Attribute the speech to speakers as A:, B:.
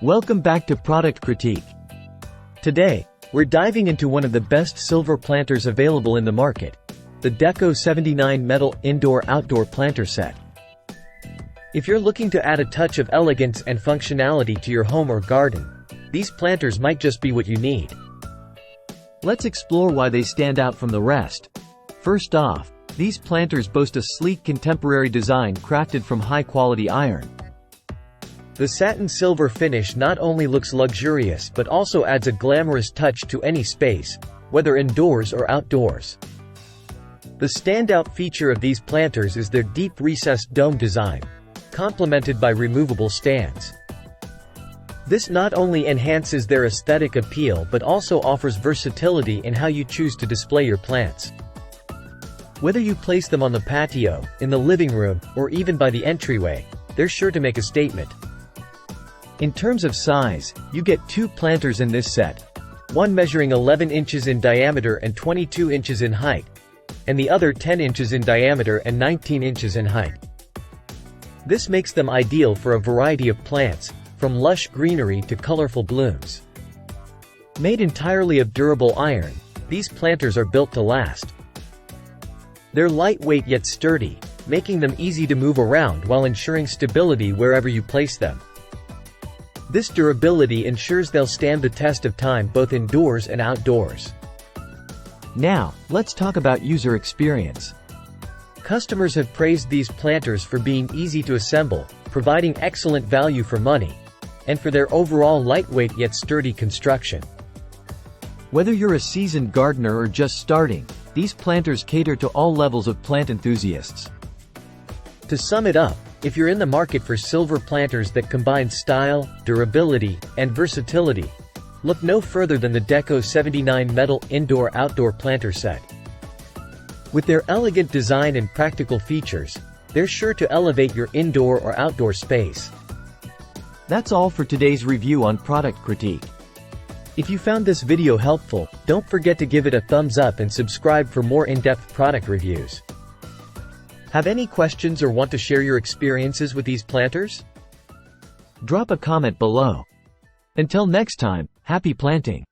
A: Welcome back to Product Critique. Today, we're diving into one of the best silver planters available in the market, the Deco 79 Metal Indoor-Outdoor Planter Set. If you're looking to add a touch of elegance and functionality to your home or garden, these planters might just be what you need. Let's explore why they stand out from the rest. First off, these planters boast a sleek contemporary design crafted from high-quality iron. The satin silver finish not only looks luxurious but also adds a glamorous touch to any space, whether indoors or outdoors. The standout feature of these planters is their deep recessed dome design, complemented by removable stands. This not only enhances their aesthetic appeal but also offers versatility in how you choose to display your plants. Whether you place them on the patio, in the living room, or even by the entryway, they're sure to make a statement. In terms of size, you get two planters in this set, one measuring 11 inches in diameter and 22 inches in height, and the other 10 inches in diameter and 19 inches in height. This makes them ideal for a variety of plants, from lush greenery to colorful blooms. Made entirely of durable iron, these planters are built to last. They're lightweight yet sturdy, making them easy to move around while ensuring stability wherever you place them. This durability ensures they'll stand the test of time both indoors and outdoors. Now, let's talk about user experience. Customers have praised these planters for being easy to assemble, providing excellent value for money, and for their overall lightweight yet sturdy construction. Whether you're a seasoned gardener or just starting, these planters cater to all levels of plant enthusiasts. To sum it up, if you're in the market for silver planters that combine style, durability, and versatility, look no further than the Deco 79 Metal Indoor-Outdoor Planter Set. With their elegant design and practical features, they're sure to elevate your indoor or outdoor space. That's all for today's review on Product Critique. If you found this video helpful, don't forget to give it a thumbs up and subscribe for more in-depth product reviews. Have any questions or want to share your experiences with these planters? Drop a comment below. Until next time, happy planting!